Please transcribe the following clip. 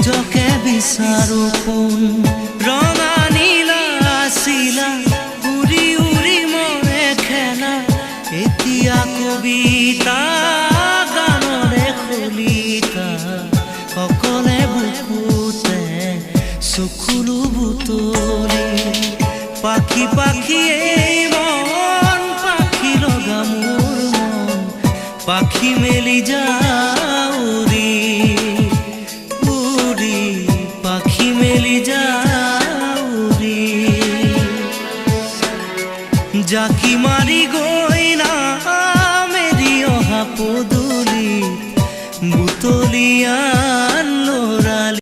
নিজকে বিচাৰো কোন ৰঙা নীলা আছিলা উৰি উৰি মৰে খেলা এতিয়া কবিতা গানৰে খলিতা অকলে বুকুতে চকুলো বুটলি পাখি পাখিয়ে মন পাখি লগা মোৰ মন পাখি মেলি যাউৰি উৰি পাখি মেলি যাউৰি জাকি মাৰি গৈ